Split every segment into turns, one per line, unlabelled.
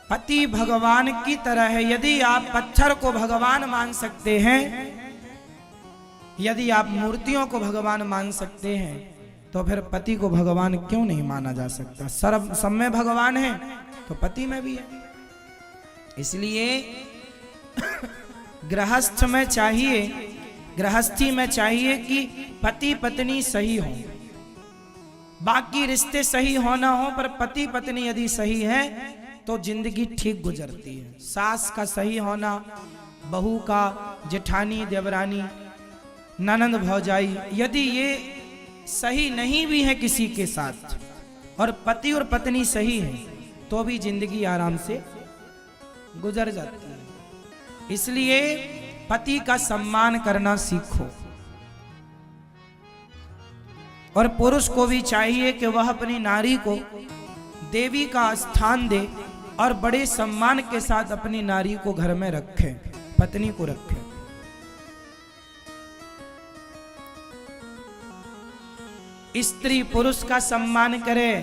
पति भगवान की तरह है। यदि आप पत्थर को भगवान मान सकते हैं, यदि आप मूर्तियों को भगवान मान सकते हैं, तो फिर पति को भगवान क्यों नहीं माना जा सकता? सर्व सब में भगवान है तो पति में भी है। इसलिए गृहस्थी में चाहिए कि पति पत्नी सही हो। बाकी रिश्ते सही हो ना हो, पर पति पत्नी यदि सही है तो जिंदगी ठीक गुजरती है। सास का सही होना, बहू का, जेठानी, देवरानी, ननंद, भौजाई, यदि ये सही नहीं भी है किसी के साथ, और पति और पत्नी सही है, तो भी जिंदगी आराम से गुजर जाती है। इसलिए पति का सम्मान करना सीखो। और पुरुष को भी चाहिए कि वह अपनी नारी को देवी का स्थान दे और बड़े सम्मान के साथ अपनी नारी को घर में रखे, पत्नी को रखे। स्त्री पुरुष का सम्मान करे,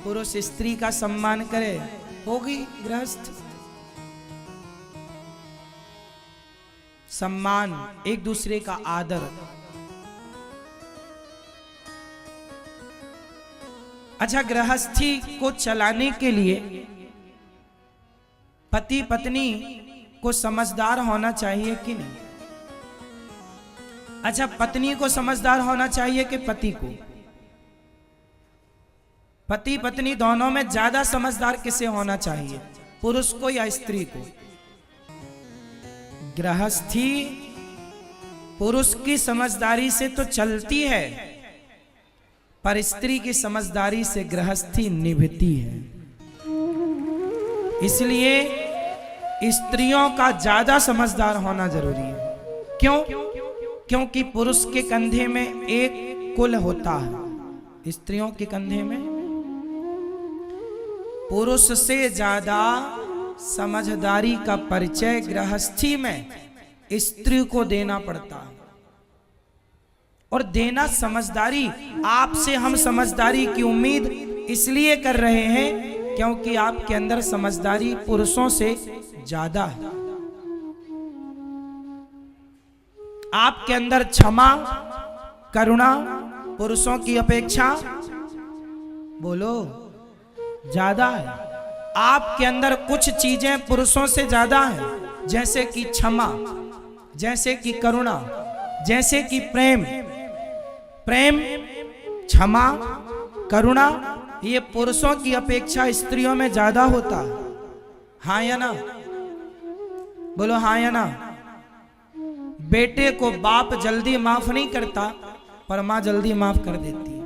पुरुष स्त्री का सम्मान करे, होगी गृहस्थ। सम्मान, एक दूसरे का आदर। अच्छा, गृहस्थी को चलाने के लिए पति पत्नी को समझदार होना चाहिए कि नहीं? अच्छा, पत्नी को समझदार होना चाहिए कि पति को? पति पत्नी दोनों में ज्यादा समझदार किसे होना चाहिए, पुरुष को या स्त्री को? गृहस्थी पुरुष की समझदारी से तो चलती है, पर स्त्री की समझदारी से गृहस्थी निभती है। इसलिए स्त्रियों का ज्यादा समझदार होना जरूरी है। क्यों? क्योंकि पुरुष के कंधे में एक कुल होता है, स्त्रियों के कंधे में पुरुष से ज्यादा समझदारी का परिचय गृहस्थी में स्त्री को देना पड़ता है। और देना समझदारी, आपसे हम समझदारी की उम्मीद इसलिए कर रहे हैं क्योंकि आपके अंदर समझदारी पुरुषों से ज्यादा है। आपके अंदर क्षमा, करुणा पुरुषों की अपेक्षा, बोलो, ज्यादा है। आपके अंदर कुछ चीजें पुरुषों से ज्यादा है, जैसे कि क्षमा, जैसे कि करुणा, जैसे कि प्रेम। प्रेम, क्षमा, करुणा, ये पुरुषों की अपेक्षा स्त्रियों में ज्यादा होता है। हाँ या ना? बोलो हाँ या ना? बेटे को बाप जल्दी माफ नहीं करता, पर मां जल्दी माफ कर देती है,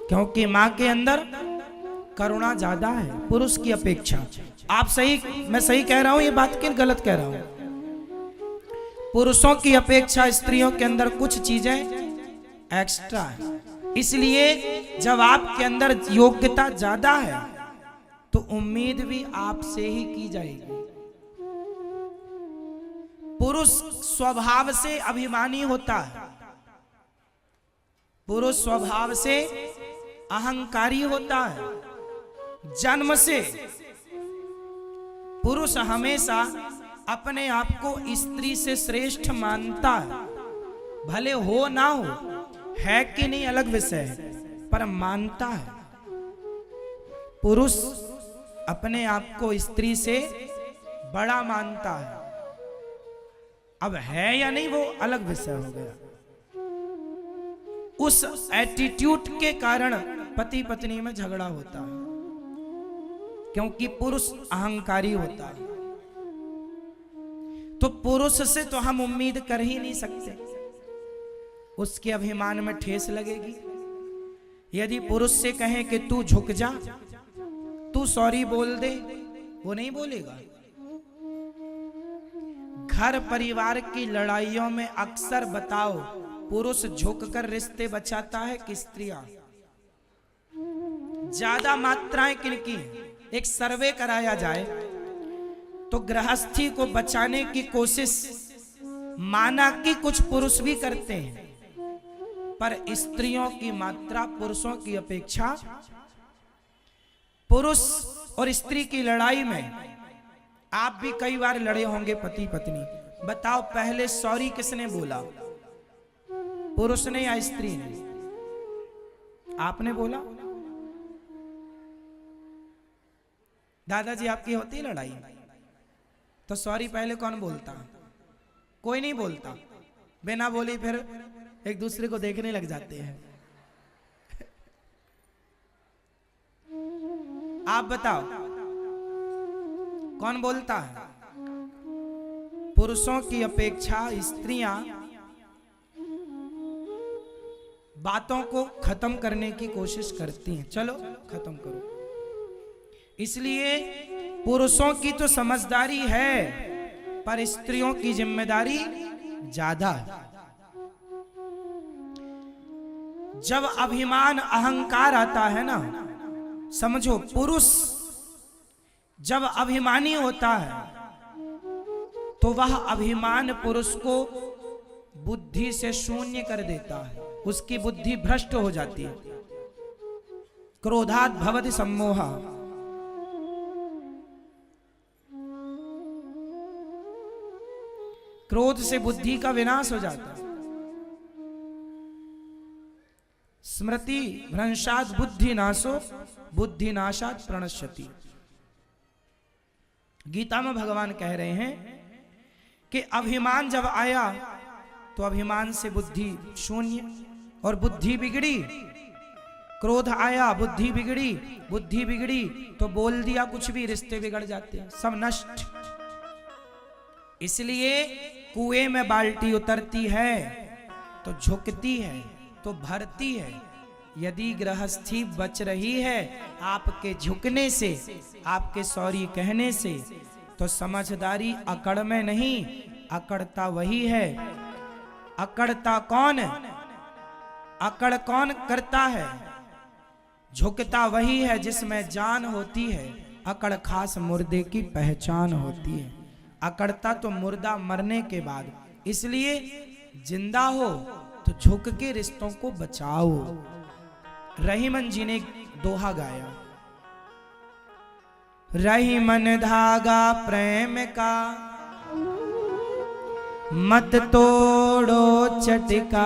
क्योंकि मां के अंदर करुणा ज्यादा है पुरुष की अपेक्षा। आप सही, मैं सही कह रहा हूं ये बात कि गलत कह रहा हूं? पुरुषों की अपेक्षा स्त्रियों के अंदर कुछ चीजें एक्स्ट्रा है। इसलिए जब आपके अंदर योग्यता ज्यादा है तो उम्मीद भी आपसे ही की जाएगी। पुरुष स्वभाव से अभिमानी होता है, पुरुष स्वभाव से अहंकारी होता है। जन्म से पुरुष हमेशा अपने आप को स्त्री से श्रेष्ठ मानता है, भले हो ना हो, है कि नहीं अलग विषय है, पर मानता है। पुरुष अपने आप को स्त्री से बड़ा मानता है। अब है या नहीं वो अलग विषय हो गया। उस एटीट्यूड के कारण पति पत्नी में झगड़ा होता है, क्योंकि पुरुष अहंकारी होता है। तो पुरुष से तो हम उम्मीद कर ही नहीं सकते, उसके अभिमान में ठेस लगेगी। यदि पुरुष से कहें कि तू झुक जा, तू सॉरी बोल दे, वो नहीं बोलेगा। घर परिवार की लड़ाइयों में अक्सर बताओ, पुरुष झुककर रिश्ते बचाता है कि स्त्रियां? ज्यादा मात्राएं किनकी हैं? एक सर्वे कराया जाए तो गृहस्थी को बचाने की कोशिश माना कि कुछ पुरुष भी करते हैं, पर स्त्रियों की मात्रा पुरुषों की अपेक्षा, पुरुष और स्त्री की लड़ाई में आप भी कई बार लड़े होंगे पति पत्नी। बताओ पहले सॉरी किसने बोला, पुरुष ने या स्त्री ने? आपने बोला। दादाजी आपकी होती लड़ाई तो सॉरी पहले कौन बोलता? कोई नहीं बोलता। बिना बोली फिर एक दूसरे को देखने लग जाते हैं। आप बताओ कौन बोलता है? पुरुषों की अपेक्षा स्त्रियां बातों को खत्म करने की कोशिश करती हैं। चलो खत्म करो। इसलिए पुरुषों की तो समझदारी है, पर स्त्रियों की जिम्मेदारी ज्यादा है। जब अभिमान अहंकार आता है ना, समझो पुरुष जब अभिमानी होता है तो वह अभिमान पुरुष को बुद्धि से शून्य कर देता है, उसकी बुद्धि भ्रष्ट हो जाती है। क्रोधात् भवति सम्मोहा। क्रोध से बुद्धि का विनाश हो जाता है। स्मृति भ्रंशात् बुद्धि नाशो बुद्धि नाशात् प्रणश्यति। गीता में भगवान कह रहे हैं कि अभिमान जब आया तो अभिमान से बुद्धि शून्य और बुद्धि बिगड़ी। क्रोध आया, बुद्धि बिगड़ी, बुद्धि बिगड़ी तो बोल दिया कुछ भी, रिश्ते बिगड़ जाते हैं, सब नष्ट। इसलिए कुएं में बाल्टी उतरती है तो झुकती है तो भरती है। यदि गृहस्थी बच रही है आपके झुकने से, आपके सॉरी कहने से, तो समझदारी अकड़ में नहीं, अकड़ता वही है। अकड़ता कौन? अकड़ कौन करता है? झुकता वही है जिसमें जान होती है। अकड़ खास मुर्दे की पहचान होती है। अकड़ता तो मुर्दा मरने के बाद। इसलिए जिंदा हो तो झुक के रिश्तों को बचाओ। रहीमन जी ने दोहा गाया, रहीमन धागा प्रेम का मत तोड़ो चटकाए,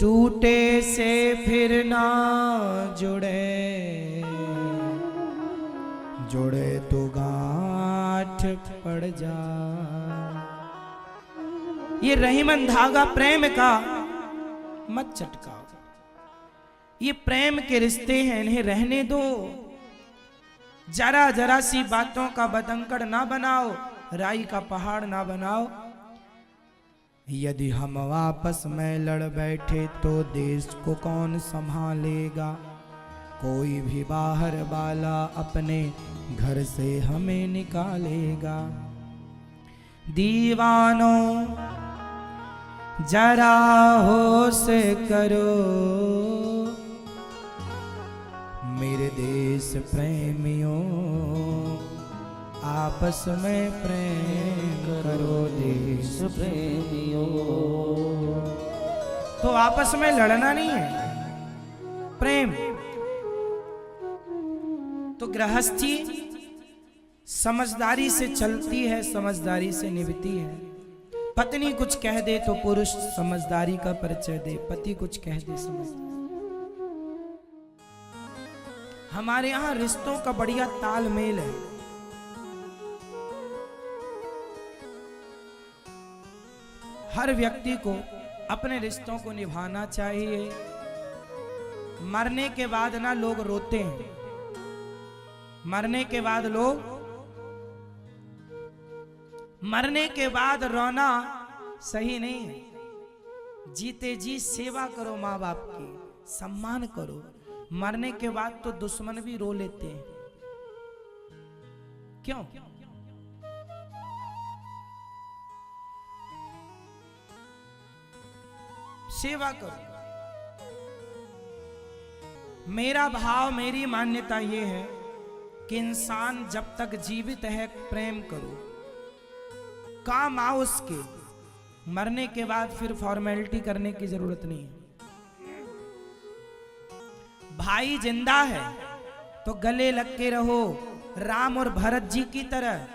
टूटे से फिर ना जुड़े, जुड़े तो गांठ पड़ जाए। ये रहीमन धागा प्रेम का मत चटकाओ। ये प्रेम के रिश्ते हैं, इन्हें रहने दो। जरा जरा सी बातों का बतंकड़ ना बनाओ, राई का पहाड़ ना बनाओ। यदि हम आपस में लड़ बैठे तो देश को कौन संभालेगा? कोई भी बाहर वाला अपने घर से हमें निकालेगा। दीवानों जरा होश करो, मेरे देश प्रेमियों आपस में प्रेम करो। देश प्रेमियों तो आपस में लड़ना नहीं है, प्रेम। तो गृहस्थी समझदारी से चलती है, समझदारी से निभती है। पत्नी कुछ कह दे तो पुरुष समझदारी का परिचय दे, पति कुछ कह दे समझदारी। हमारे यहां रिश्तों का बढ़िया तालमेल है। हर व्यक्ति को अपने रिश्तों को निभाना चाहिए। मरने के बाद ना लोग रोते हैं, मरने के बाद लोग, मरने के बाद रोना सही नहीं है। जीते जी सेवा करो, माँ बाप की सम्मान करो। मरने के बाद तो दुश्मन भी रो लेते हैं। क्यों? सेवा करो। मेरा भाव, मेरी मान्यता यह है कि इंसान जब तक जीवित है प्रेम करो, काम आओ उसके। मरने के बाद फिर फॉर्मेलिटी करने की जरूरत नहीं है। भाई जिंदा है तो गले लग के रहो राम और भरत जी की तरह।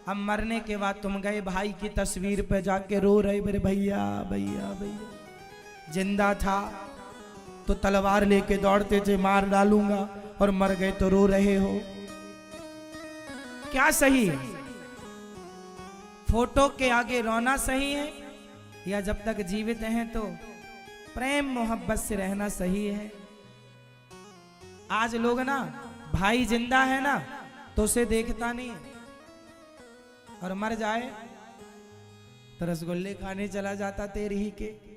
अब मरने के बाद तुम गए भाई की तस्वीर पे जाके रो रहे, मेरे भैया भैया भैया। जिंदा था तो तलवार लेके दौड़ते थे मार डालूंगा, और मर गए तो रो रहे हो। क्या सही है? फोटो के आगे रोना सही है, या जब तक जीवित हैं तो प्रेम मोहब्बत से रहना सही है? आज लोग ना भाई जिंदा है ना तो उसे देखता नहीं है, और मर जाए तो रसगुल्ले खाने चला जाता तेरी ही के।